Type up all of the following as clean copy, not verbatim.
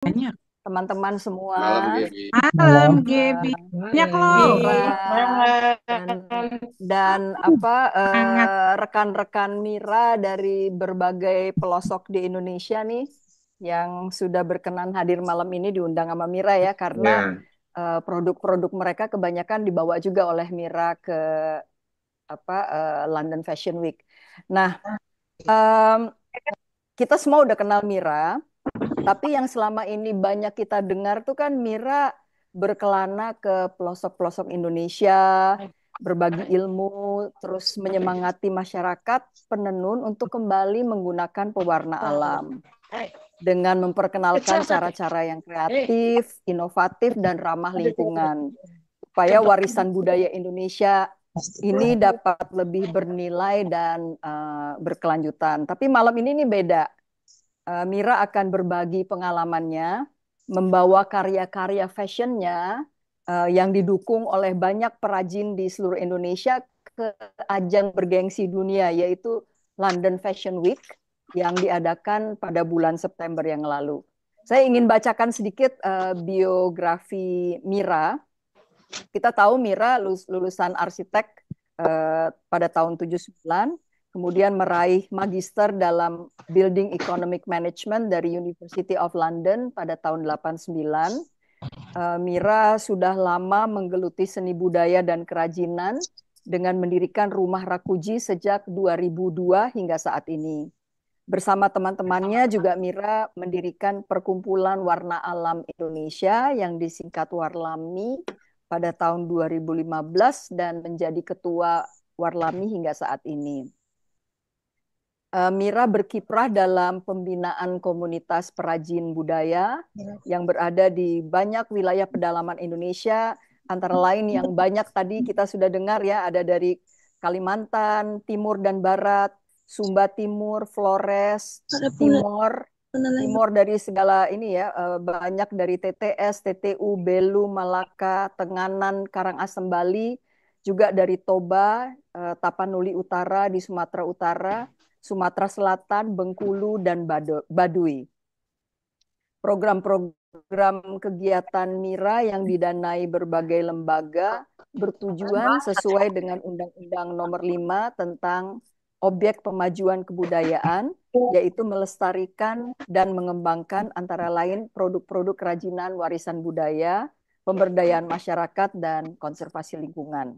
Banyak. Teman-teman semua, Malam, Gaby. Malam, Malam. Gaby. Banyak loh. Mira Malam. dan dan apa Sangat. rekan-rekan Mira dari berbagai pelosok di Indonesia nih yang sudah berkenan hadir malam ini diundang sama Mira ya karena Ya, produk-produk mereka kebanyakan dibawa juga oleh Mira ke London Fashion Week. Nah, em, kita semua udah kenal Mira. Tapi yang selama ini banyak kita dengar tuh kan Mira berkelana ke pelosok-pelosok Indonesia, berbagi ilmu, terus menyemangati masyarakat penenun untuk kembali menggunakan pewarna alam dengan memperkenalkan cara-cara yang kreatif, inovatif, dan ramah lingkungan supaya warisan budaya Indonesia ini dapat lebih bernilai dan berkelanjutan. Tapi malam ini nih beda. Mira akan berbagi pengalamannya, membawa karya-karya fashionnya yang didukung oleh banyak perajin di seluruh Indonesia ke ajang bergengsi dunia, yaitu London Fashion Week yang diadakan pada bulan September yang lalu. Saya ingin bacakan sedikit biografi Mira. Kita tahu Mira lulusan arsitek pada tahun 79, kemudian meraih magister dalam Building Economic Management dari University of London pada tahun 89. Mira sudah lama menggeluti seni budaya dan kerajinan dengan mendirikan Rumah Rakuji sejak 2002 hingga saat ini. Bersama teman-temannya juga Mira mendirikan Perkumpulan Warna Alam Indonesia yang disingkat Warlami pada tahun 2015 dan menjadi ketua Warlami hingga saat ini. Mira berkiprah dalam pembinaan komunitas perajin budaya yang berada di banyak wilayah pedalaman Indonesia, antara lain yang banyak tadi kita sudah dengar ya, ada dari Kalimantan, Timur dan Barat, Sumba Timur, Flores, Timor, Timor dari segala ini ya, banyak dari TTS, TTU, Belu, Malaka, Tenganan, Karangasem, Bali, juga dari Toba, Tapanuli Utara di Sumatera Utara, Sumatera Selatan, Bengkulu, dan Baduy. Program-program kegiatan Mira yang didanai berbagai lembaga bertujuan sesuai dengan Undang-Undang Nomor 5 tentang Objek Pemajuan Kebudayaan, yaitu melestarikan dan mengembangkan antara lain produk-produk kerajinan warisan budaya, pemberdayaan masyarakat, dan konservasi lingkungan.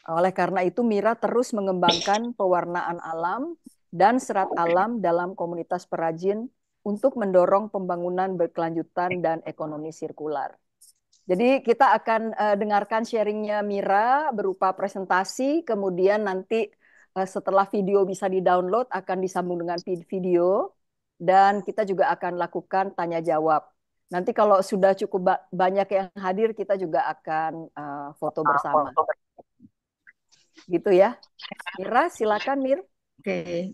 Oleh karena itu, Mira terus mengembangkan pewarnaan alam dan serat alam dalam komunitas perajin untuk mendorong pembangunan berkelanjutan dan ekonomi sirkular. Jadi kita akan dengarkan sharingnya Mira berupa presentasi, kemudian nanti setelah video bisa di-download akan disambung dengan video, dan kita juga akan lakukan tanya jawab. Nanti kalau sudah cukup banyak yang hadir, kita juga akan foto bersama. Gitu ya. Mira, silakan Mir. Oke.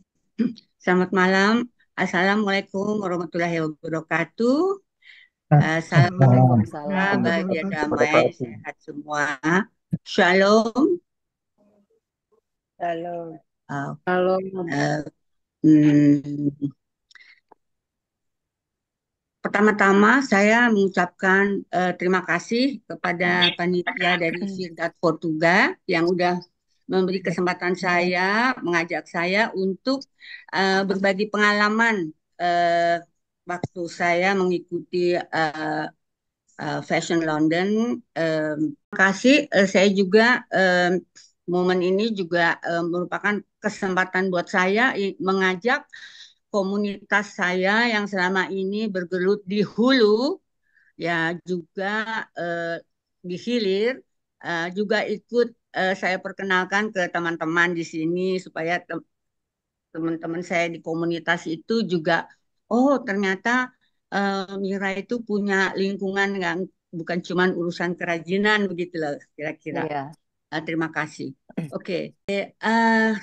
Selamat malam. Assalamualaikum warahmatullahi wabarakatuh. Salam sejahtera, Waalaikumsalam. bahagia, damai, sehat semua. Shalom. Halo. Uh, Halo. uh, hmm, Pertama-tama saya mengucapkan terima kasih kepada panitia dari Sirdad Portuga yang udah memberi kesempatan saya, mengajak saya untuk berbagi pengalaman waktu saya mengikuti Fashion London. Terima kasih. Saya juga momen ini juga merupakan kesempatan buat saya mengajak komunitas saya yang selama ini bergelut di hulu, ya juga di hilir, juga ikut saya perkenalkan ke teman-teman di sini supaya teman-teman saya di komunitas itu juga, oh ternyata Mira itu punya lingkungan yang bukan cuma urusan kerajinan begitu loh kira-kira. Iya. Terima kasih. Oke,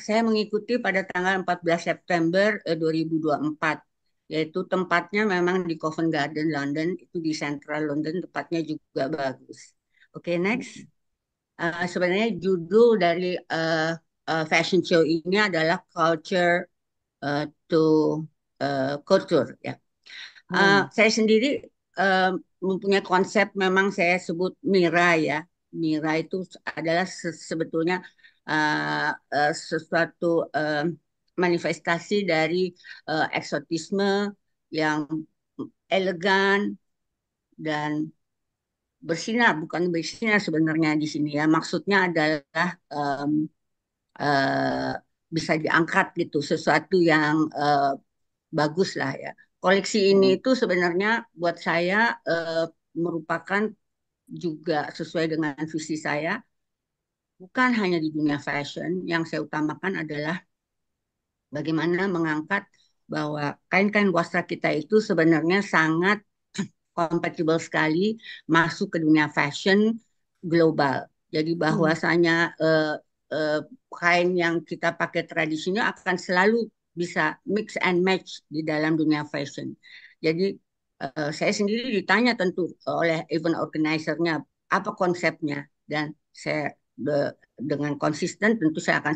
saya mengikuti pada tanggal 14 September 2024, yaitu tempatnya memang di Covent Garden, London, itu di Central London, tempatnya juga bagus. Oke, next. Sebenarnya judul dari fashion show ini adalah Culture to Culture, ya. Hmm. Saya sendiri uh, mempunyai konsep, memang saya sebut Mira ya. Mira itu adalah sebetulnya sesuatu manifestasi dari eksotisme yang elegan dan bersinar, bukan bersinar sebenarnya di sini ya. Maksudnya adalah eh, bisa diangkat gitu, sesuatu yang bagus lah ya. Koleksi ini Hmm. itu sebenarnya buat saya merupakan juga sesuai dengan visi saya, bukan hanya di dunia fashion. Yang saya utamakan adalah bagaimana mengangkat bahwa kain-kain wastra kita itu sebenarnya sangat compatible sekali masuk ke dunia fashion global. Jadi Hmm. bahwasanya eh, kain yang kita pakai tradisinya akan selalu bisa mix and match di dalam dunia fashion. Jadi saya sendiri ditanya tentu oleh event organizer-nya apa konsepnya, dan saya dengan konsisten tentu saya akan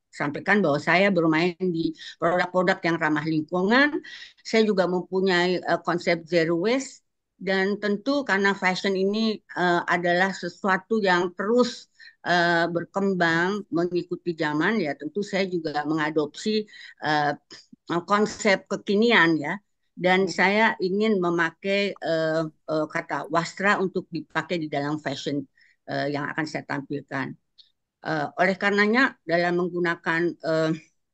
sampaikan bahwa saya bermain di produk-produk yang ramah lingkungan. Saya juga mempunyai konsep zero waste, dan tentu karena fashion ini adalah sesuatu yang terus berkembang mengikuti zaman ya, tentu saya juga mengadopsi uh, konsep kekinian ya, dan Hmm. saya ingin memakai kata wastra untuk dipakai di dalam fashion yang akan saya tampilkan. Oleh karenanya dalam menggunakan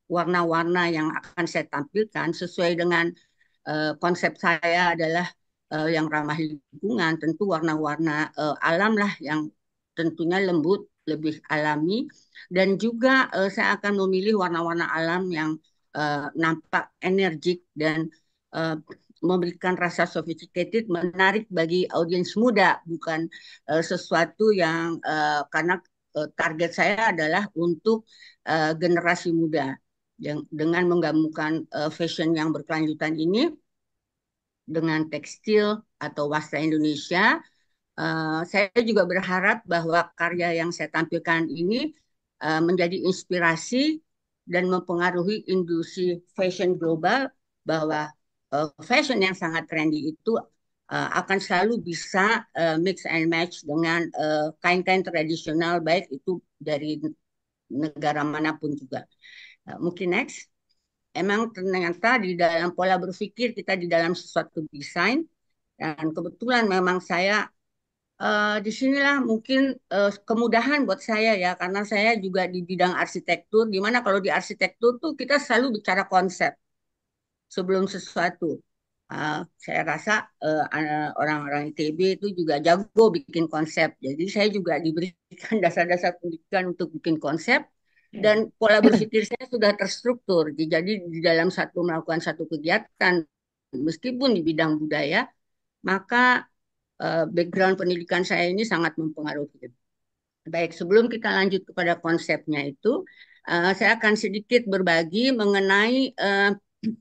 warna-warna yang akan saya tampilkan sesuai dengan konsep saya adalah yang ramah lingkungan, tentu warna-warna alam lah yang tentunya lembut, lebih alami, dan juga saya akan memilih warna-warna alam yang nampak energik dan uh, memberikan rasa sophisticated, menarik bagi audiens muda, bukan sesuatu yang karena target saya adalah untuk generasi muda. Yang dengan menggabungkan fashion yang berkelanjutan ini dengan tekstil atau wastra Indonesia, saya juga berharap bahwa karya yang saya tampilkan ini menjadi inspirasi dan mempengaruhi industri fashion global, bahwa fashion yang sangat trendy itu akan selalu bisa mix and match dengan kain-kain tradisional, baik itu dari negara manapun juga. Mungkin next. Emang ternyata di dalam pola berpikir kita di dalam sesuatu desain, dan kebetulan memang saya disinilah mungkin kemudahan buat saya ya, karena saya juga di bidang arsitektur, di mana kalau di arsitektur tuh kita selalu bicara konsep sebelum sesuatu. Saya rasa orang-orang ITB itu juga jago bikin konsep. Jadi saya juga diberikan dasar-dasar pendidikan untuk bikin konsep, dan pola berpikir saya sudah terstruktur. Jadi di dalam melakukan satu kegiatan, meskipun di bidang budaya, maka background pendidikan saya ini sangat mempengaruhi. Baik, sebelum kita lanjut kepada konsepnya itu, saya akan sedikit berbagi mengenai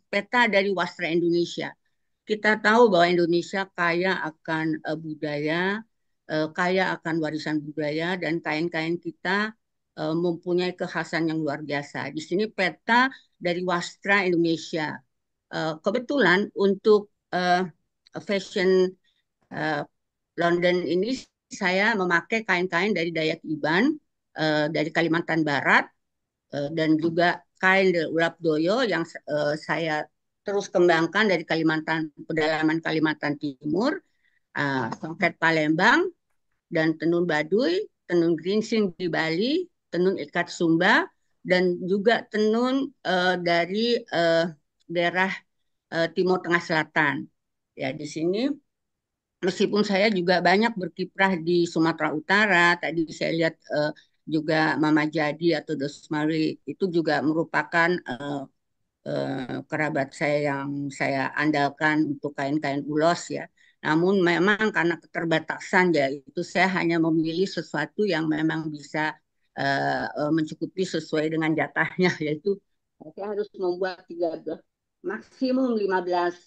peta dari Wastra Indonesia. Kita tahu bahwa Indonesia kaya akan budaya, kaya akan warisan budaya, dan kain-kain kita mempunyai kekhasan yang luar biasa. Di sini peta dari Wastra Indonesia. Kebetulan untuk fashion eh, London ini saya memakai kain-kain dari Dayak Iban, dari Kalimantan Barat, dan juga kain dari Ulap Doyo yang saya terus kembangkan dari pedalaman Kalimantan Timur, songket Palembang, dan tenun Baduy, tenun Gringsing di Bali, tenun ikat Sumba, dan juga tenun dari daerah Timur Tengah Selatan. Ya, di sini meskipun saya juga banyak berkiprah di Sumatera Utara, tadi saya lihat juga Mama Jadi atau Dosmari itu juga merupakan kerabat saya yang saya andalkan untuk kain-kain ulos ya. Namun memang karena keterbatasan ya, itu saya hanya memilih sesuatu yang memang bisa mencukupi sesuai dengan jatahnya, yaitu saya harus membuat 13, maksimum 15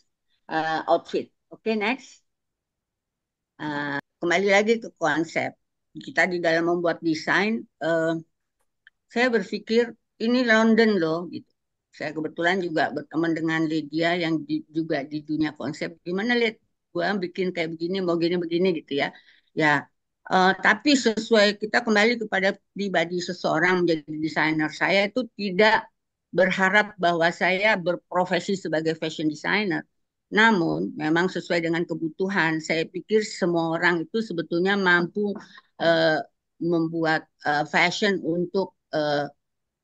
outfit. Oke, next. Kembali lagi ke konsep. Kita di dalam membuat desain, saya berpikir ini London loh, gitu. Saya kebetulan juga berteman dengan Lydia yang juga di dunia konsep. Gimana lihat gua bikin kayak begini, mau gini-begini gitu ya. Ya, tapi sesuai kita kembali kepada pribadi seseorang menjadi desainer. Saya itu tidak berharap bahwa saya berprofesi sebagai fashion designer. Namun, memang sesuai dengan kebutuhan. Saya pikir semua orang itu sebetulnya mampu eh, membuat fashion untuk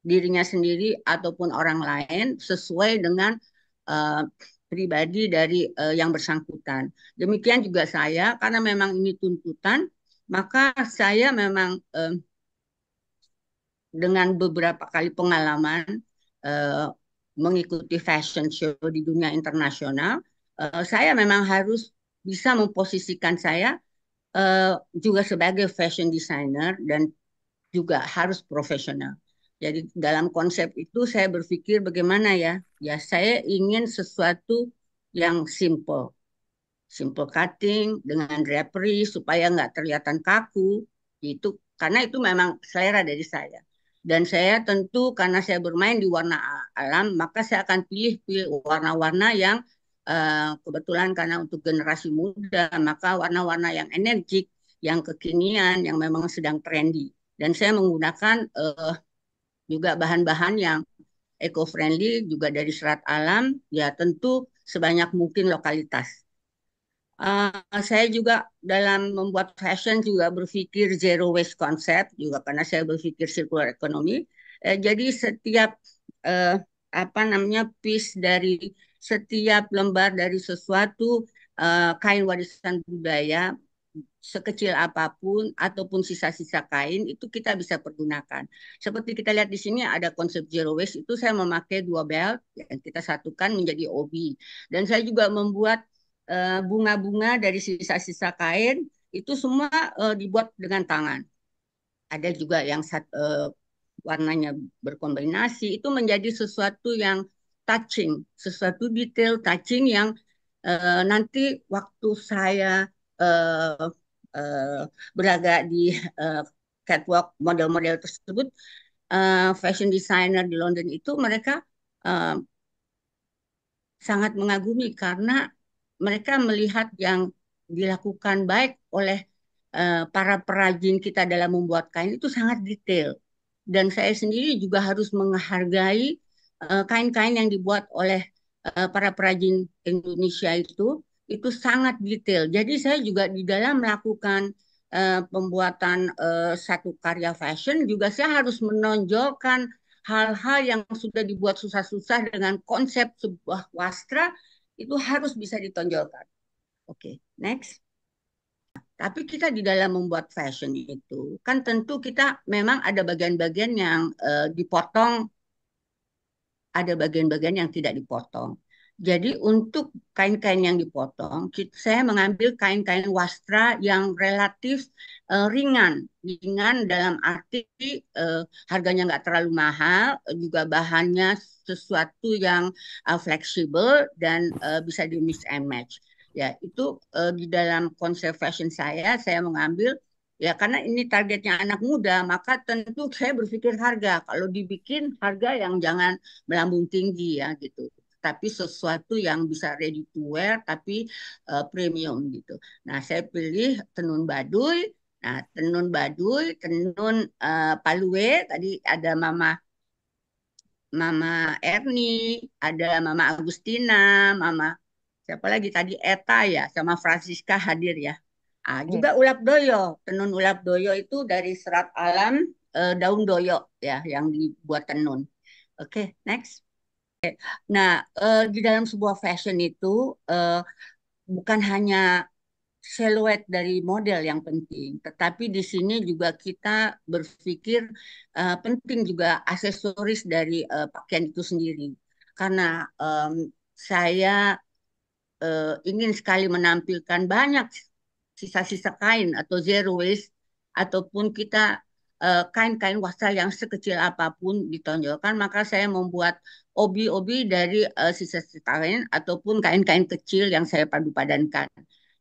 dirinya sendiri ataupun orang lain sesuai dengan uh, pribadi dari yang bersangkutan. Demikian juga saya, karena memang ini tuntutan, maka saya memang dengan beberapa kali pengalaman uh, mengikuti fashion show di dunia internasional, saya memang harus bisa memposisikan saya juga sebagai fashion designer dan juga harus profesional. Jadi dalam konsep itu saya berpikir bagaimana ya, ya saya ingin sesuatu yang simple, simple cutting dengan drapery supaya nggak terlihat kaku, itu karena itu memang selera dari saya. Dan saya tentu karena saya bermain di warna alam, maka saya akan pilih warna-warna yang kebetulan karena untuk generasi muda, maka warna-warna yang energik, yang kekinian, yang memang sedang trendy. Dan saya menggunakan juga bahan-bahan yang eco-friendly, juga dari serat alam, ya tentu sebanyak mungkin lokalitas. Saya juga dalam membuat fashion juga berpikir zero waste concept, juga karena saya berpikir circular economy. Jadi setiap uh, apa namanya piece dari setiap lembar dari sesuatu kain warisan budaya sekecil apapun ataupun sisa-sisa kain itu kita bisa pergunakan. Seperti kita lihat di sini ada konsep zero waste itu saya memakai dua belt yang kita satukan menjadi obi dan saya juga membuat bunga-bunga dari sisa-sisa kain itu semua dibuat dengan tangan. Ada juga yang warnanya berkombinasi itu menjadi sesuatu yang touching, sesuatu detail touching yang nanti waktu saya uh, uh, berada di uh, catwalk model-model tersebut, fashion designer di London itu mereka uh, sangat mengagumi karena mereka melihat yang dilakukan baik oleh para perajin kita dalam membuat kain itu sangat detail. Dan saya sendiri juga harus menghargai kain-kain yang dibuat oleh para perajin Indonesia itu sangat detail. Jadi saya juga di dalam melakukan pembuatan satu karya fashion juga saya harus menonjolkan hal-hal yang sudah dibuat susah-susah dengan konsep sebuah wastra itu harus bisa ditonjolkan. Oke, next. Tapi kita di dalam membuat fashion itu kan tentu kita memang ada bagian-bagian yang dipotong, ada bagian-bagian yang tidak dipotong. Jadi untuk kain-kain yang dipotong, saya mengambil kain-kain wastra yang relatif ringan, ringan dalam arti harganya nggak terlalu mahal, juga bahannya sesuatu yang fleksibel dan bisa di mix and match. Ya itu di dalam konsep fashion saya mengambil ya karena ini targetnya anak muda, maka tentu saya berpikir harga. Kalau dibikin harga yang jangan melambung tinggi ya gitu. Tapi sesuatu yang bisa ready to wear tapi premium gitu. Nah, saya pilih tenun baduy. Nah, tenun baduy, tenun palue, tadi ada Mama Erni, ada Mama Agustina, Mama siapa lagi tadi Eta ya, sama Francisca hadir ya. Ya. Juga ulap doyo, tenun ulap doyo itu dari serat alam daun doyo ya yang dibuat tenun. Oke, next. Nah, di dalam sebuah fashion itu bukan hanya siluet dari model yang penting, tetapi di sini juga kita berpikir penting juga aksesoris dari pakaian itu sendiri. Karena saya ingin sekali menampilkan banyak sisa-sisa kain atau zero waste ataupun kita kain-kain wastra yang sekecil apapun ditonjolkan, maka saya membuat obi-obi dari sisa-sisa kain ataupun kain-kain kecil yang saya padu-padankan.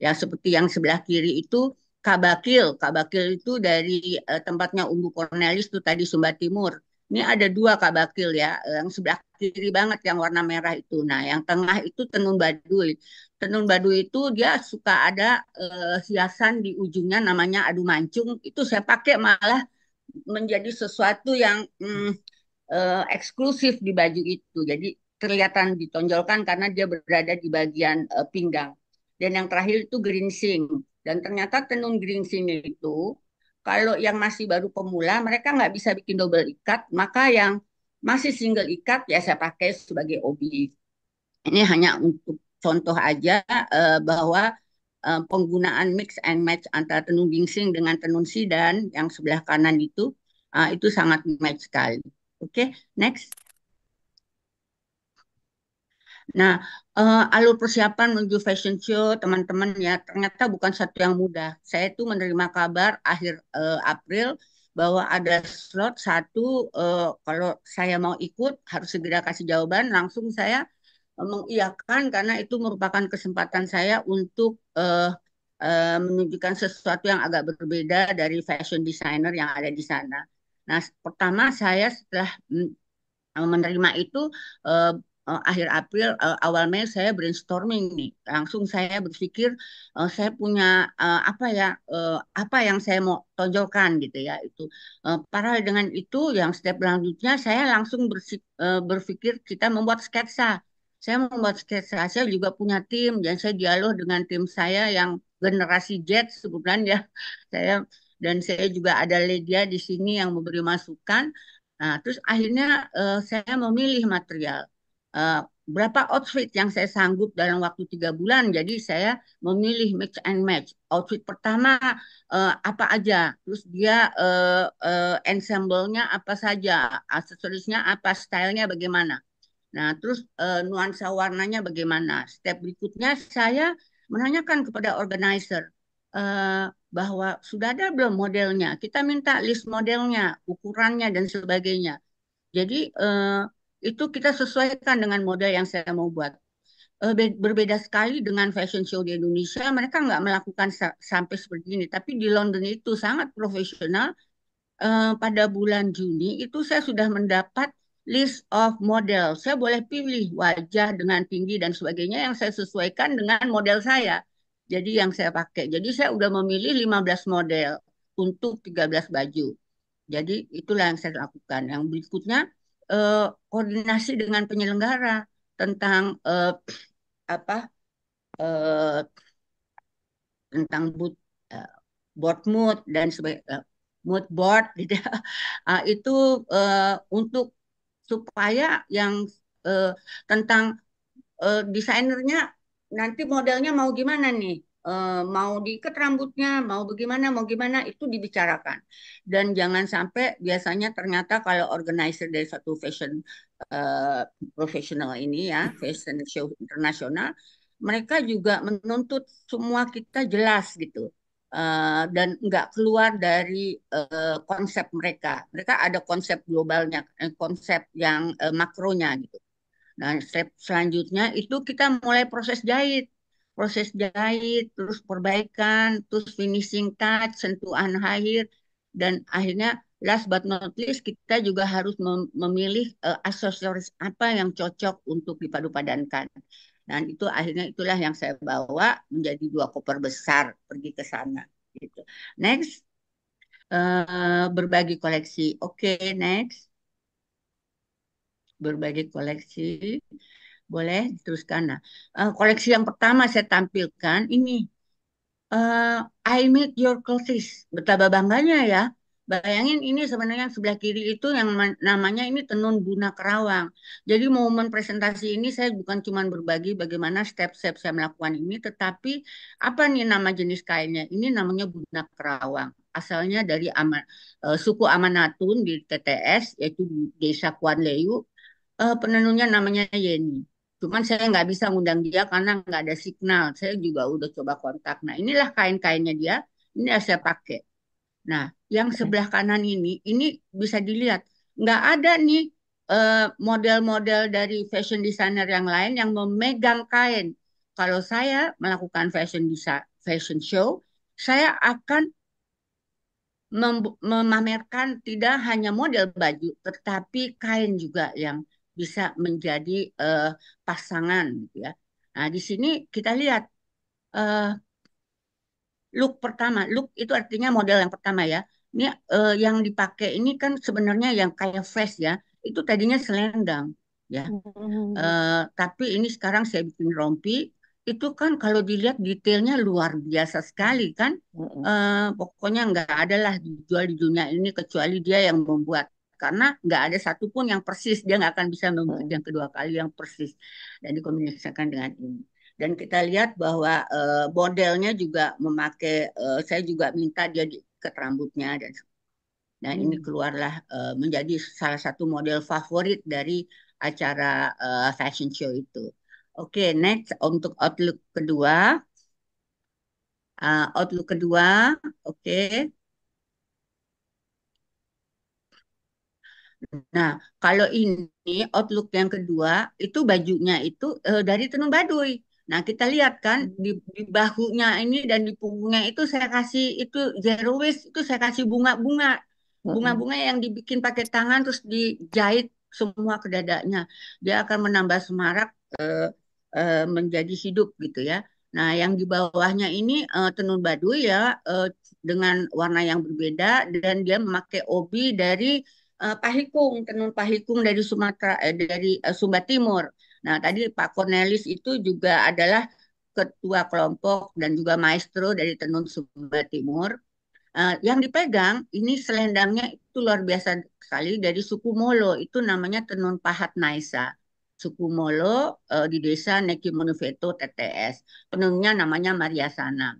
Ya seperti yang sebelah kiri itu kabakil. Kabakil itu dari tempatnya Umbu Cornelis itu tadi Sumba Timur. Ini ada dua Kak Bakil ya, yang sebelah kiri banget yang warna merah itu. Nah, yang tengah itu tenun baduy. Tenun baduy itu dia suka ada hiasan di ujungnya namanya adu mancung. Itu saya pakai malah menjadi sesuatu yang eksklusif di baju itu. Jadi kelihatan ditonjolkan karena dia berada di bagian pinggang. Dan yang terakhir itu geringsing. Dan ternyata tenun geringsing itu kalau yang masih baru pemula mereka nggak bisa bikin double ikat, maka yang masih single ikat ya saya pakai sebagai obi. Ini hanya untuk contoh aja bahwa penggunaan mix and match antara tenun gingsing dengan tenun sidan yang sebelah kanan itu sangat match sekali. Oke, next. Nah, alur persiapan menuju fashion show teman-teman ya ternyata bukan satu yang mudah. Saya tuh menerima kabar akhir April bahwa ada slot satu, kalau saya mau ikut harus segera kasih jawaban. Langsung saya mengiyakan karena itu merupakan kesempatan saya untuk menunjukkan sesuatu yang agak berbeda dari fashion designer yang ada di sana. Nah, pertama saya setelah menerima itu eh, akhir April, awal Mei saya brainstorming nih. Langsung saya berpikir saya punya apa yang saya mau tonjolkan gitu ya itu. Paralel dengan itu, yang step selanjutnya saya langsung berpikir kita membuat sketsa. Saya membuat sketsa. Saya juga punya tim dan saya dialog dengan tim saya yang generasi Z sebenarnya ya. Saya dan saya juga ada Ledia di sini yang memberi masukan. Nah, terus akhirnya saya memilih material. Eh, Berapa outfit yang saya sanggup dalam waktu 3 bulan. Jadi saya memilih mix and match. Outfit pertama apa aja. Terus dia ensemble-nya apa saja. Aksesorisnya apa, stylenya bagaimana. Nah, terus nuansa warnanya bagaimana. Step berikutnya saya menanyakan kepada organizer bahwa sudah ada belum modelnya. Kita minta list modelnya, ukurannya dan sebagainya. Jadi itu kita sesuaikan dengan model yang saya mau buat. Berbeda sekali dengan fashion show di Indonesia, mereka nggak melakukan sampai seperti ini. Tapi di London itu sangat profesional. Pada bulan Juni itu saya sudah mendapat list of model. Saya boleh pilih wajah dengan tinggi dan sebagainya yang saya sesuaikan dengan model saya. Jadi yang saya pakai. Jadi saya sudah memilih 15 model untuk 13 baju. Jadi itulah yang saya lakukan. Yang berikutnya koordinasi dengan penyelenggara tentang apa eh, tentang eh, board mood dan sebagainya, mood board gitu ya. Itu untuk supaya yang eh, tentang desainernya nanti modelnya mau gimana nih. Mau diikat rambutnya, mau gimana itu dibicarakan. Dan jangan sampai biasanya ternyata kalau organizer dari satu fashion eh, profesional ini ya, fashion show internasional, mereka juga menuntut semua kita jelas gitu. Dan nggak keluar dari konsep mereka. Mereka ada konsep globalnya, konsep yang makronya gitu. Nah, step selanjutnya itu kita mulai proses jahit, terus perbaikan, terus finishing touch, sentuhan akhir, dan akhirnya last but not least kita juga harus memilih aksesoris apa yang cocok untuk dipadu-padankan. Dan itu akhirnya itulah yang saya bawa menjadi 2 koper besar pergi ke sana. Gitu. Next, berbagi koleksi. Oke, next, berbagi koleksi. Boleh diteruskan. Nah, koleksi yang pertama saya tampilkan ini eh, I Made Your Clothes. Betapa bangganya ya. Bayangin ini sebenarnya yang sebelah kiri itu yang namanya ini tenun Buna Kerawang. Jadi momen presentasi ini saya bukan cuma berbagi bagaimana step-step saya melakukan ini, tetapi apa nih nama jenis kainnya? Ini namanya Buna Kerawang. Asalnya dari suku Amanatun di TTS, yaitu di Desa Kuanleyu. Penenunnya namanya Yeni. Cuman saya nggak bisa ngundang dia karena nggak ada signal. Saya juga udah coba kontak. Nah, inilah kain-kainnya dia. Ini yang saya pakai. Nah, yang sebelah kanan ini bisa dilihat. Nggak ada nih model-model dari fashion designer yang lain yang memegang kain. Kalau saya melakukan fashion show, saya akan memamerkan tidak hanya model baju, tetapi kain juga yang bisa menjadi eh, pasangan, gitu ya. Nah, di sini kita lihat eh, look pertama. Look itu artinya model yang pertama ya. Ini yang dipakai ini kan sebenarnya yang kayak vest ya. Itu tadinya selendang ya. Hmm. Tapi ini sekarang saya bikin rompi. Itu kan kalau dilihat detailnya luar biasa sekali kan. Mm-mm. Pokoknya nggak ada lah dijual di dunia ini kecuali dia yang membuat. Karena nggak ada satupun yang persis. Dia nggak akan bisa membuat Mm-mm. yang kedua kali yang persis. Dan dikombinasikan dengan ini. Dan kita lihat bahwa modelnya juga memakai, saya juga minta dia diikat rambutnya. Dan nah, ini Hmm. keluarlah menjadi salah satu model favorit dari acara fashion show itu. Oke, next untuk outlook kedua. Outlook kedua, oke. Nah, kalau ini outlook yang kedua, itu bajunya itu dari tenun baduy. Nah, kita lihat kan di bahunya ini dan di punggungnya itu saya kasih itu zero waste, itu saya kasih bunga-bunga. Mm-mm. Bunga-bunga yang dibikin pakai tangan terus dijahit semua ke dadanya. Dia akan menambah semarak menjadi hidup gitu ya. Nah, yang di bawahnya ini tenun baduy ya dengan warna yang berbeda dan dia memakai obi dari Pahikung, tenun Pahikung dari Sumatera, dari Sumba Timur. Nah, tadi Pak Cornelis itu juga adalah ketua kelompok dan juga maestro dari tenun Sumba Timur. Yang dipegang ini selendangnya itu luar biasa sekali dari suku Molo, itu namanya tenun Pahat Naisa. Suku Molo di desa Neki Monuveto TTS. Penenunnya namanya Maria Sanam.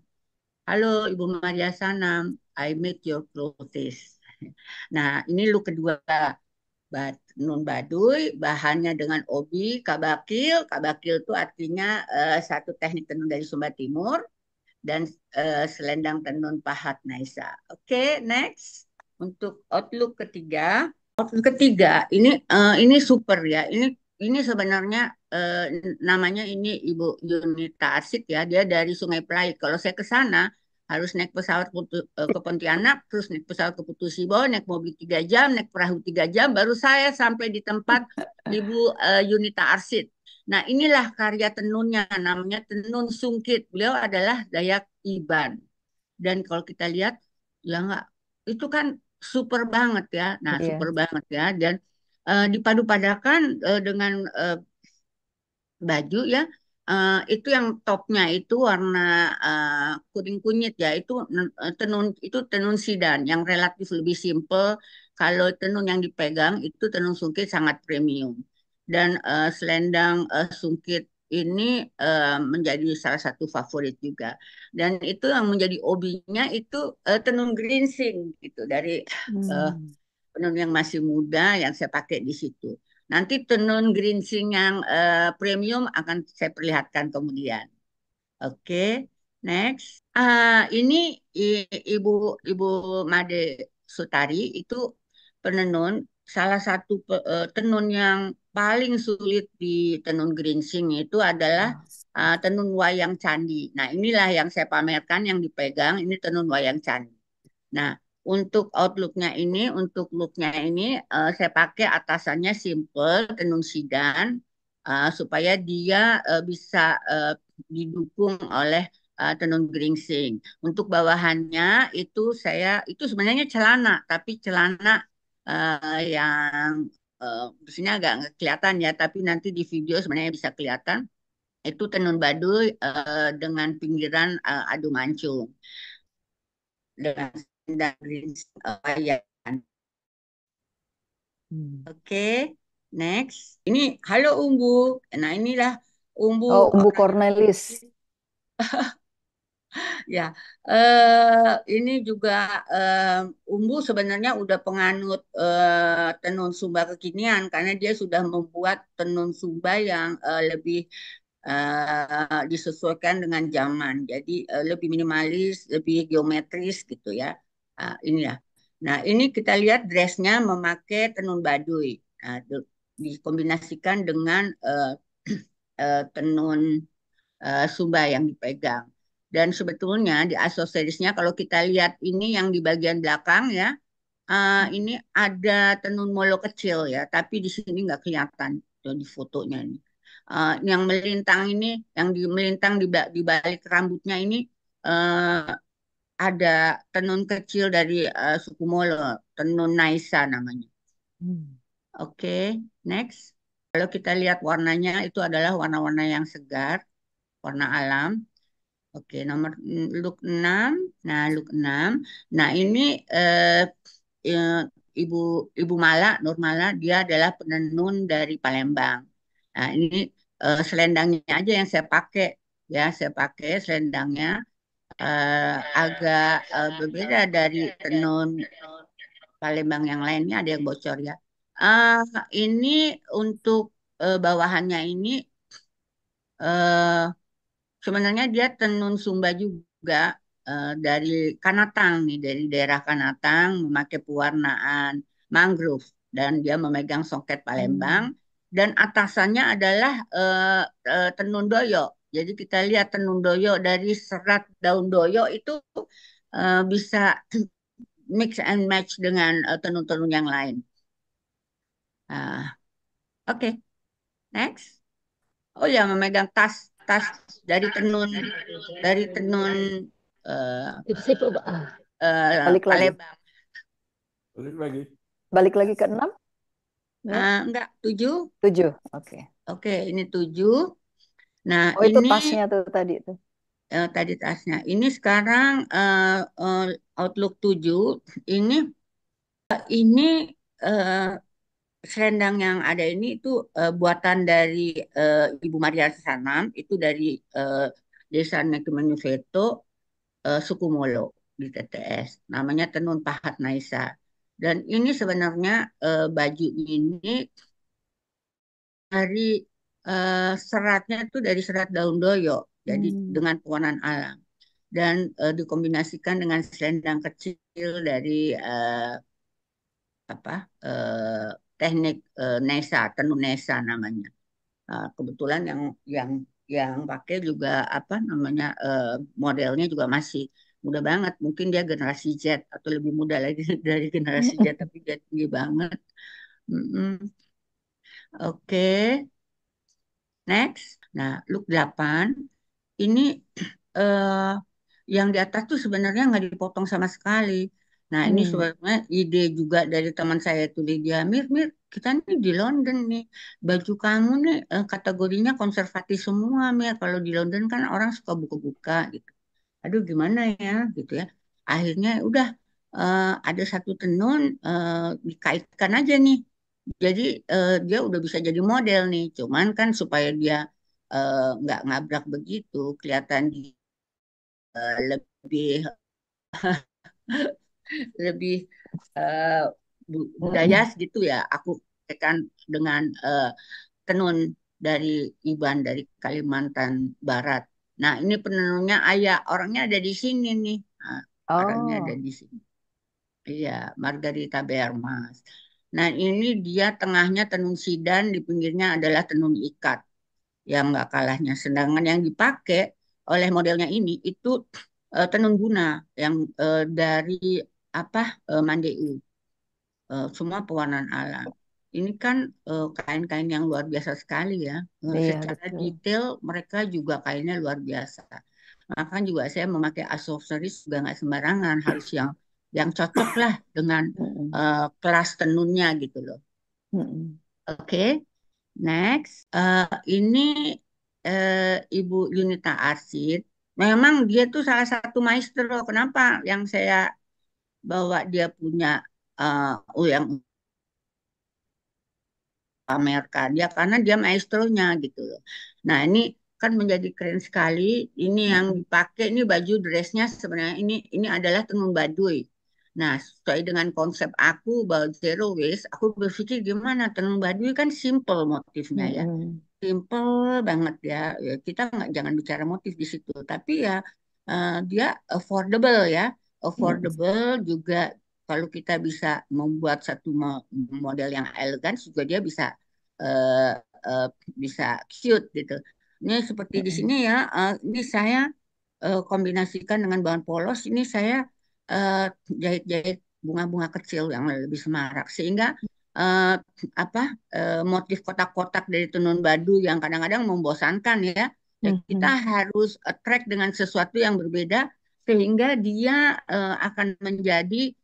Halo Ibu Maria Sanam, I made your clothes. Nah, ini look kedua. Nun Baduy, bahannya dengan obi, kabakil. Kabakil itu artinya satu teknik tenun dari Sumba Timur dan selendang tenun pahat Naisa. Oke, next. Untuk outlook ketiga. Outlook ketiga, ini super ya. Ini sebenarnya namanya ini Ibu Yunita Arsik ya. Dia dari Sungai Perai. Kalau saya ke sana harus naik pesawat ke Pontianak, terus naik pesawat ke Putu Sibo, naik mobil 3 jam, naik perahu 3 jam, baru saya sampai di tempat Ibu Yunita Arsid. Nah, inilah karya tenunnya, namanya tenun sungkit. Beliau adalah Dayak Iban. Dan kalau kita lihat, ya enggak, itu kan super banget ya. Nah, super Iya. banget ya. Dan dipadu-padakan dengan baju ya. Itu yang topnya itu warna kuning kunyit ya. Itu tenun sidan yang relatif lebih simple. Kalau tenun yang dipegang itu tenun sungkit sangat premium. Dan selendang sungkit ini menjadi salah satu favorit juga. Dan itu yang menjadi hobinya itu tenun geringsing gitu dari eh, Hmm. tenun yang masih muda yang saya pakai di situ. Nanti tenun geringsing yang premium akan saya perlihatkan kemudian. Oke, next. Ini Ibu Ibu Made Sutari itu penenun salah satu tenun yang paling sulit di tenun geringsing itu adalah tenun wayang candi. Nah, inilah yang saya pamerkan yang dipegang ini tenun wayang candi. Nah, untuk outlooknya ini, untuk looknya ini, saya pakai atasannya simple, tenun sidan, supaya dia bisa didukung oleh tenun geringsing. Untuk bawahannya itu sebenarnya celana, tapi celana yang di sini agak nggak kelihatan ya, tapi nanti di video sebenarnya bisa kelihatan. Itu tenun baduy dengan pinggiran adu mancung dengan sendal geringsing wayang. Hmm. Oke, next. Ini halo Umbu. Nah, inilah Umbu Oh, Umbu orang Cornelis. ya. Ini juga Umbu sebenarnya udah penganut tenun Sumba kekinian karena dia sudah membuat tenun Sumba yang lebih disesuaikan dengan zaman. Jadi lebih minimalis, lebih geometris gitu ya. Ini ya. Nah, ini kita lihat dressnya memakai tenun baduy. Nah, dikombinasikan dengan tenun Sumba yang dipegang. Dan sebetulnya di aksesorisnya kalau kita lihat ini yang di bagian belakang ya, ini ada tenun molo kecil ya, tapi di sini nggak kelihatan tuh di fotonya ini. Yang melintang ini, yang melintang di balik rambutnya ini eh, ada tenun kecil dari suku Molo, tenun Naisa namanya. Hmm. Oke, next. Kalau kita lihat warnanya itu adalah warna-warna yang segar, warna alam. Oke, nomor look 6. Nah, look 6. Nah, ini eh, Ibu Ibu Mala, Nur Mala, dia adalah penenun dari Palembang. Nah, ini selendangnya aja yang saya pakai. Ya, saya pakai selendangnya agak berbeda dari tenun Palembang yang lainnya, ada yang bocor ya. Ah, ini untuk bawahannya ini eh, sebenarnya dia tenun Sumba juga dari Kanatang nih, dari daerah Kanatang memakai pewarnaan mangrove dan dia memegang songket Palembang Hmm. dan atasannya adalah tenun doyo. Jadi kita lihat tenun doyo dari serat daun doyo itu bisa mix and match dengan tenun-tenun yang lain. Ah, oke, next. Oh ya, memegang tas tas dari tenun eh, Itu sih Pak. Balik lagi. Palembang. Balik lagi. Balik lagi ke 6, Mir. Enggak, 7. 7. Oke. Oke, ini 7. Nah, Oh, itu ini tasnya tuh tadi tuh. tadi tasnya. Ini sekarang Outlook 7. Ini eh, selendang yang ada ini itu buatan dari Ibu Maria Sanam. Itu dari eh, Desa Nekemenyu Veto, suku Molo di TTS. Namanya Tenun Pahat Naisa. Dan ini sebenarnya baju ini dari seratnya itu dari serat daun doyo, jadi Hmm. dengan pewarnaan alam dan dikombinasikan dengan selendang kecil dari apa teknik nesa, tenun nesa namanya. Kebetulan yang pakai juga apa namanya modelnya juga masih muda banget. Mungkin dia generasi Z atau lebih muda lagi dari generasi Z, tapi dia tinggi banget. Mm-mm. Oke, next. Nah, look 8. Ini eh, yang di atas tuh sebenarnya nggak dipotong sama sekali. Nah, ini Hmm. sebenarnya ide juga dari teman saya itu Lydia. Mir, Mir, kita nih di London nih. Baju kamu nih kategorinya konservatif semua, Mir. Kalau di London kan orang suka buka-buka gitu. Aduh, gimana ya gitu ya. Akhirnya udah ada satu tenun dikaitkan aja nih. Jadi dia udah bisa jadi model nih. Cuman kan supaya dia nggak ngabrak begitu, kelihatan dia lebih lebih eh, budaya Mm-mm. gitu ya. Aku kan dengan tenun dari Iban dari Kalimantan Barat. Nah, ini penenunnya ayah orangnya ada di sini nih. Nah, orangnya ada Oh. di sini. Iya, Margarita Bermas. Nah, ini dia tengahnya tenun sidan, di pinggirnya adalah tenun ikat yang nggak kalahnya. Sedangkan yang dipakai oleh modelnya ini itu tenun guna yang dari apa Mandeu. Semua pewarnaan alam. Ini kan kain-kain yang luar biasa sekali ya. Iya, Secara betul. detail mereka juga kainnya luar biasa. Maka juga saya memakai aksesoris juga nggak sembarangan, harus yang cocok lah dengan Mm-mm. kelas tenunnya gitu loh. Mm-mm. Oke, next. Ini Ibu Yunita Arsid. Memang dia tuh salah satu maestro. Kenapa yang saya bawa dia punya yang pamerkan dia karena dia maestronya gitu loh. Nah, ini kan menjadi keren sekali. Ini yang Mm-mm. dipakai ini baju dressnya sebenarnya ini adalah tenun baduy. Nah, sesuai dengan konsep aku about zero waste, aku berpikir gimana tenun baduy kan simple motifnya ya. Mm-mm. Simple banget ya. Ya, kita nggak jangan bicara motif di situ, tapi ya dia affordable ya. Mm-mm. Affordable juga kalau kita bisa membuat satu model yang elegan juga dia eh, eh, bisa cute gitu. Ini seperti di Mm-mm. sini ya. Ini saya kombinasikan dengan bahan polos. Ini saya eh, jahit-jahit bunga-bunga kecil yang lebih semarak sehingga eh, apa motif kotak-kotak dari tenun badu yang kadang-kadang membosankan ya. Ya kita Mhm. harus attract dengan sesuatu yang berbeda sehingga dia akan menjadi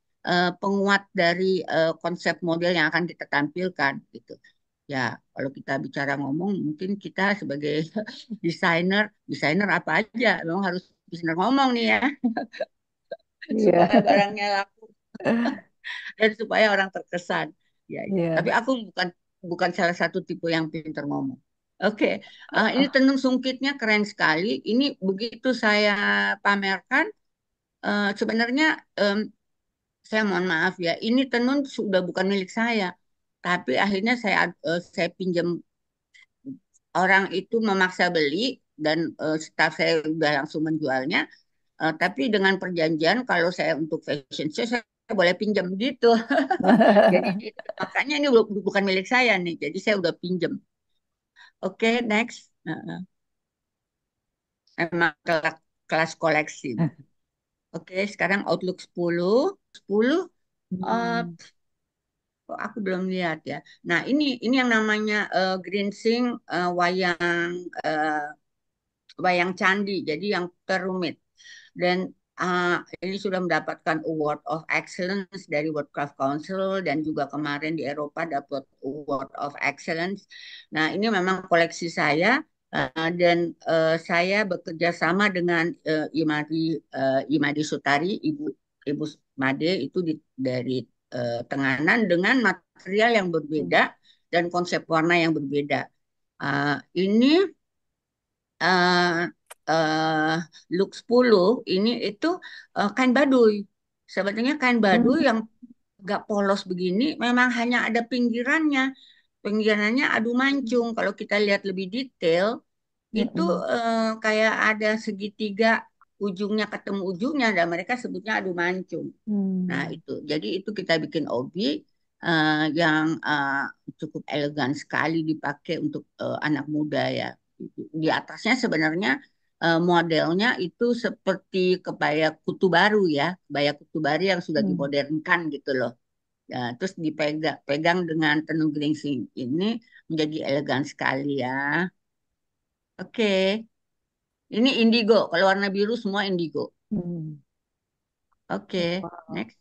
penguat dari konsep model yang akan kita tampilkan gitu. Ya, kalau kita bicara ngomong, mungkin kita sebagai desainer, desainer apa aja, memang harus desainer ngomong nih ya, Iya, supaya barangnya laku dan supaya orang terkesan. Ya, ya. Tapi iya. aku bukan bukan salah satu tipe yang pintar ngomong. Oke, ini tenun sungkitnya keren sekali. Ini begitu saya pamerkan, sebenarnya saya mohon maaf ya, ini tenun sudah bukan milik saya, tapi akhirnya saya pinjam orang itu memaksa beli dan staf saya udah langsung menjualnya. Tapi dengan perjanjian kalau saya untuk fashion show saya boleh pinjam gitu. Jadi makanya ini bukan milik saya nih. Jadi saya udah pinjam. Oke, next. Emang kelas koleksi. Oke, sekarang Outlook 10. 10 eh, Hmm. kok aku belum lihat ya. Nah, ini yang namanya Grinsing wayang eh, wayang candi. Jadi yang terumit. Dan ini sudah mendapatkan Award of Excellence dari World Craft Council dan juga kemarin di Eropa dapat Award of Excellence. Nah, ini memang koleksi saya dan saya bekerja sama dengan Imadi Sutari, Ibu Made itu dari Tenganan dengan material yang berbeda dan konsep warna yang berbeda. Ini eh eh, look 10 ini itu kain baduy. Sebetulnya kain baduy yang gak polos begini memang hanya ada pinggirannya. Pinggirannya adu mancung. Kalau kita lihat lebih detail, itu Mm-mm. kayak ada segitiga ujungnya ketemu ujungnya dan mereka sebutnya adu mancung. Nah, Hmm. itu. Jadi itu kita bikin obi yang cukup elegan sekali dipakai untuk anak muda ya. Di atasnya sebenarnya modelnya itu seperti kebaya kutu baru ya, kebaya kutu baru yang sudah Hmm. dimodernkan gitu loh. Ya, terus dipegang pegang dengan tenun geringsing ini menjadi elegan sekali ya. Oke, ini indigo. Kalau warna biru semua indigo. Hmm. Oke, Wow. next.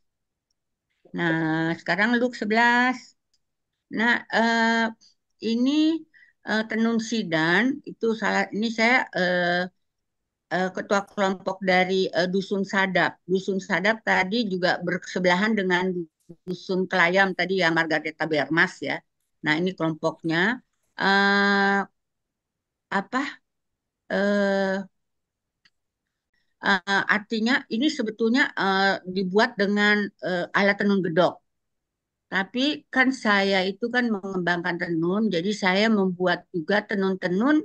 Nah, sekarang look 11. Nah, ini Tenun Sidan itu salah ini saya ketua kelompok dari Dusun Sadap. Dusun Sadap tadi juga bersebelahan dengan Dusun Kelayam tadi ya Margareta Bermas ya. Nah, ini kelompoknya eh apa eh artinya ini sebetulnya dibuat dengan alat tenun gedok. Tapi kan saya itu kan mengembangkan tenun, jadi saya membuat juga tenun-tenun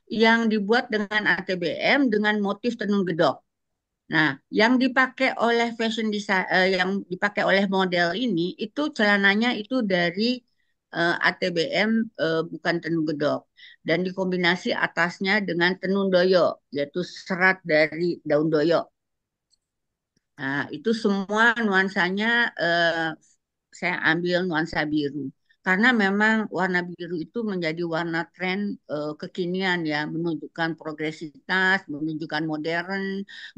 yang dibuat dengan ATBM dengan motif tenun gedok. Nah, yang dipakai oleh yang dipakai oleh model ini itu celananya itu dari ATBM bukan tenun gedok dan dikombinasi atasnya dengan tenun doyo, yaitu serat dari daun doyo. Nah, itu semua nuansanya saya ambil nuansa biru. Karena memang warna biru itu menjadi warna tren kekinian ya, menunjukkan progresivitas, menunjukkan modern,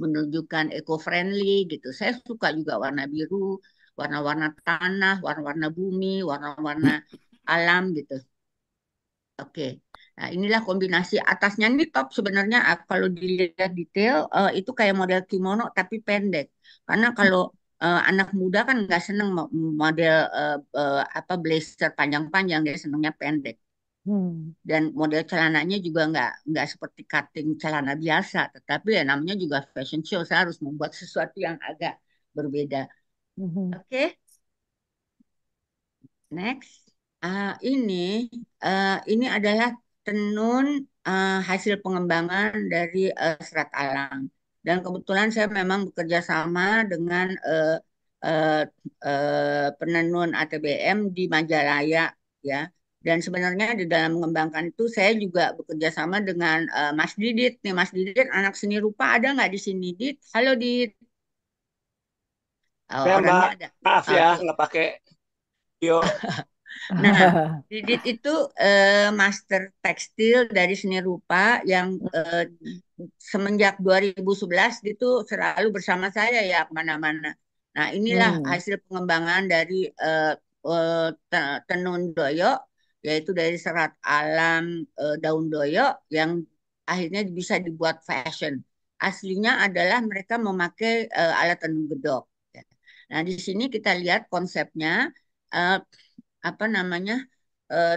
menunjukkan eco-friendly gitu. Saya suka juga warna biru, warna-warna tanah, warna-warna bumi, warna-warna alam gitu. Oke. Nah, inilah kombinasi atasnya ini top sebenarnya kalau dilihat detail itu kayak model kimono tapi pendek. Karena kalau anak muda kan nggak seneng model apa blazer panjang-panjang, dia senengnya pendek. Hmm. Dan model celananya juga nggak seperti cutting celana biasa, tetapi ya namanya juga fashion show, saya harus membuat sesuatu yang agak berbeda. Mhm. Oke, next. Ini adalah tenun hasil pengembangan dari serat alam. Dan kebetulan saya memang bekerja sama dengan penenun ATBM di Majalaya ya. Dan sebenarnya di dalam mengembangkan itu saya juga bekerja sama dengan Mas Didit nih. Mas Didit anak seni rupa ada nggak di sini, Dit? Halo, Dit. Ya Mbak, Orangnya ada. maaf ya Oke. nggak pakai video. Nah, Didit itu master tekstil dari seni rupa yang semenjak 2011 gitu selalu bersama saya ya kemana-mana. Nah, inilah Hmm. hasil pengembangan dari tenun doyo, yaitu dari serat alam daun doyo yang akhirnya bisa dibuat fashion. Aslinya adalah mereka memakai alat tenun gedok. Nah, di sini kita lihat konsepnya. eh, apa namanya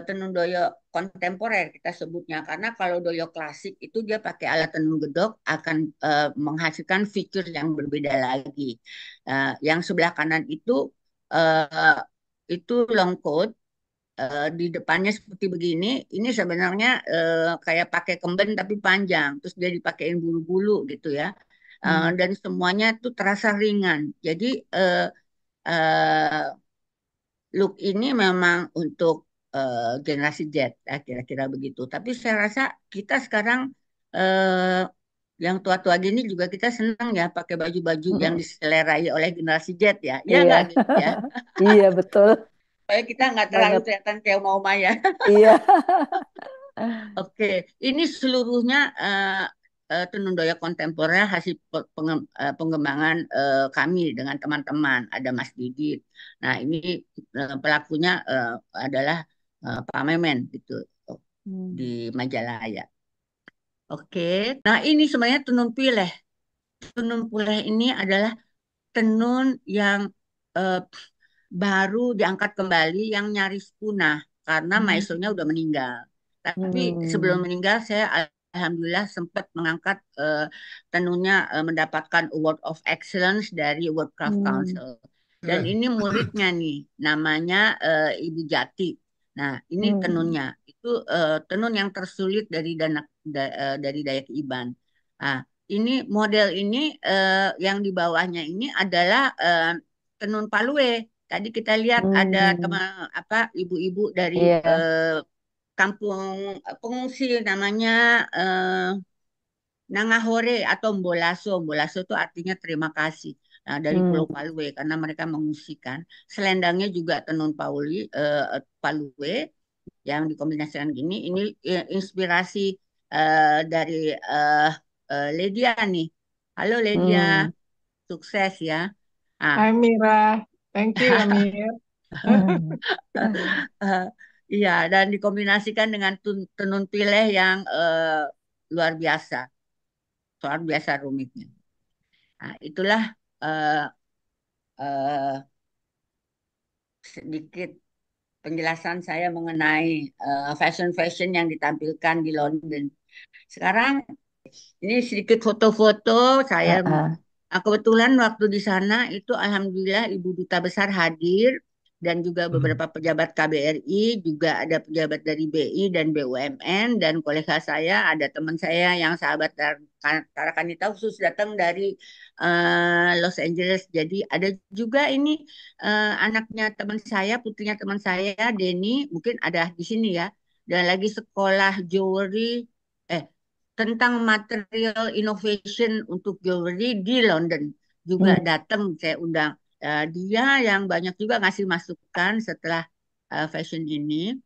tenun doyo kontemporer kita sebutnya, karena kalau doyo klasik itu dia pakai alat tenun gedok akan menghasilkan fitur yang berbeda lagi. Yang sebelah kanan uh, itu long coat, di depannya seperti begini. Ini sebenarnya kayak pakai kemben tapi panjang, terus dia dipakein bulu-bulu gitu ya. Hmm. Dan semuanya tuh terasa ringan. Jadi uh, look ini memang untuk generasi Z, ya, kira-kira begitu. Tapi saya rasa kita sekarang eh, yang tua-tua gini juga kita senang ya pakai baju-baju yang diselerai oleh generasi Z ya. Iya Iya, nggak gitu ya? iya betul Supaya kita nggak terlalu banget. kelihatan kayak mau Maya. Iya. Oke, ini seluruhnya tenun doya kontemporer hasil pengembangan kami dengan teman-teman. Ada Mas Didit. Nah, ini pelakunya adalah Pak Memen gitu di Hmm. Majalaya. Oke, nah ini sebenarnya tenun pileh. Tenun pileh ini adalah tenun yang eh, baru diangkat kembali yang nyaris punah karena maesonya udah meninggal. Tapi sebelum Hmm. meninggal saya alhamdulillah sempat mengangkat tenunnya, mendapatkan Award of Excellence dari World Craft Hmm. Council. Dan ini muridnya nih, namanya Ibu Jati. Nah, ini Hmm. tenunnya. Itu tenun yang tersulit dari Dayak Iban. Nah, ini model ini yang di bawahnya ini adalah tenun Palue. Tadi kita lihat ada Hmm. teman apa ibu-ibu dari Iya. kampung pengungsi namanya eh, Nangahore atau Mbolaso. Mbolaso itu artinya terima kasih. Nah, dari Pulau Hmm. Palue karena mereka mengungsikan. Selendangnya juga tenun Palue yang dikombinasikan gini. Ini inspirasi dari Ledia nih. Halo Ledia, Hmm. sukses ya. Ah, Hai Mira, thank you ya Mir. Hmm. Eh, iya, dan dikombinasikan dengan tenun pileh yang luar biasa, luar biasa rumitnya. Nah, itulah eh, eh, sedikit penjelasan saya mengenai fashion-fashion yang ditampilkan di London. Sekarang ini sedikit foto-foto saya. Ah, ah. Kebetulan waktu di sana itu alhamdulillah Ibu Duta Besar hadir dan juga beberapa pejabat KBRI, juga ada pejabat dari BI dan BUMN dan kolega saya, ada teman saya yang sahabat Tarakanita khusus datang dari Los Angeles. Jadi ada juga ini anaknya teman saya, putrinya teman saya, Denny, mungkin ada di sini ya, dan lagi sekolah jewelry eh tentang material innovation untuk jewelry di London juga Hmm. datang saya undang. Dia yang banyak juga ngasih masukan setelah fashion ini.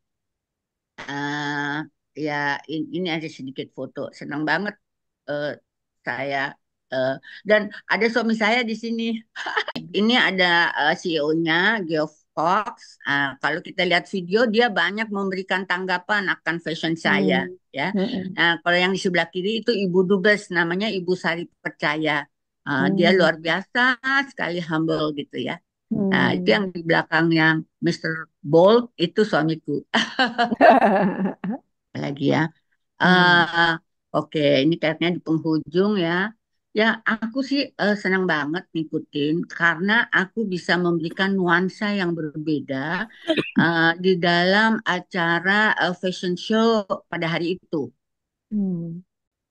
Eh, ya ini ada sedikit foto, senang banget eh, saya eh, dan ada suami saya di sini. Ini ada CEO-nya Geoff Fox. Kalau kita lihat video, dia banyak memberikan tanggapan akan fashion saya, Hmm. ya. Hmm. Nah, kalau yang di sebelah kiri itu Ibu Dubes, namanya Ibu Sari Percaya. Dia Hmm. luar biasa sekali humble gitu ya. Nah, itu yang Hmm. di belakang yang Mr. Bold itu suamiku lagi ya. Hmm. eh oke, ini kayaknya di penghujung ya. Ya, aku sih senang banget ngikutin karena aku bisa memberikan nuansa yang berbeda di dalam acara fashion show pada hari itu. Hmm.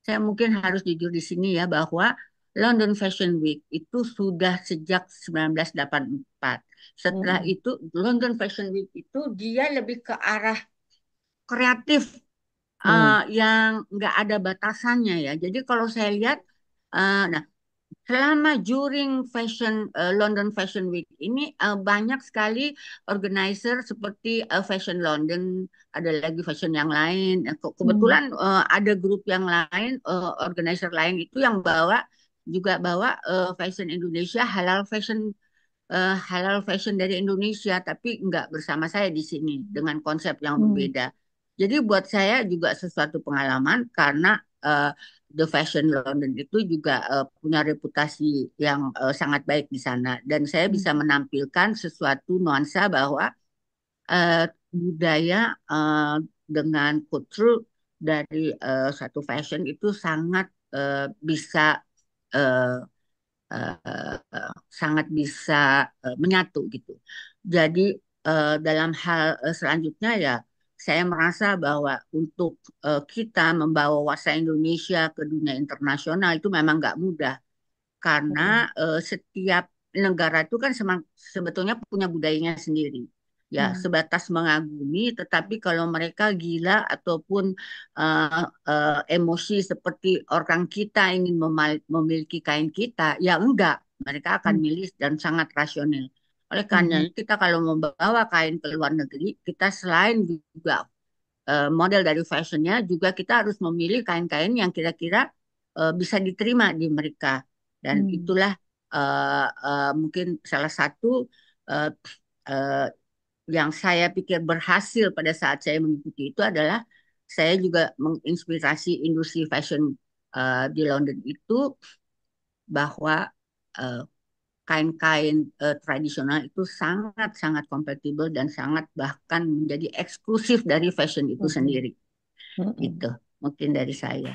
Saya mungkin harus jujur di sini ya bahwa London Fashion Week itu sudah sejak 1984. Setelah Hmm. itu London Fashion Week itu dia lebih ke arah kreatif Hmm. yang nggak ada batasannya ya. Jadi kalau saya lihat, nah selama during London Fashion Week ini banyak sekali organizer seperti Fashion London, ada lagi fashion yang lain. Hmm. Kebetulan ada grup yang lain, organizer lain itu yang juga bawa fashion Indonesia, halal fashion dari Indonesia, tapi nggak bersama saya di sini dengan konsep yang Hmm. berbeda. Jadi buat saya juga sesuatu pengalaman karena The Fashion London itu juga punya reputasi yang sangat baik di sana, dan saya Hmm. bisa menampilkan sesuatu nuansa bahwa budaya dengan kultur dari satu fashion itu sangat bisa eh, sangat bisa menyatu gitu. Jadi dalam hal selanjutnya ya saya merasa bahwa untuk kita membawa warsa Indonesia ke dunia internasional itu memang nggak mudah karena Hmm. setiap negara itu kan sebetulnya punya budayanya sendiri. Ya, Hmm. sebatas mengagumi, tetapi kalau mereka gila ataupun emosi seperti orang kita ingin memiliki kain kita, ya enggak, mereka akan Hmm. milih dan sangat rasional. Oleh karena Hmm. itu, kita kalau membawa kain ke luar negeri, kita selain juga model dari fashionnya, juga kita harus memilih kain-kain yang kira-kira bisa diterima di mereka. Dan Hmm. itulah mungkin salah satu uh, uh, yang saya pikir berhasil pada saat saya mengikuti itu adalah saya juga menginspirasi industri fashion di London itu bahwa uh, kain-kain tradisional itu sangat-sangat kompatibel dan sangat bahkan menjadi eksklusif dari fashion itu Hmm. sendiri. Hmm. Gitu, mungkin dari saya.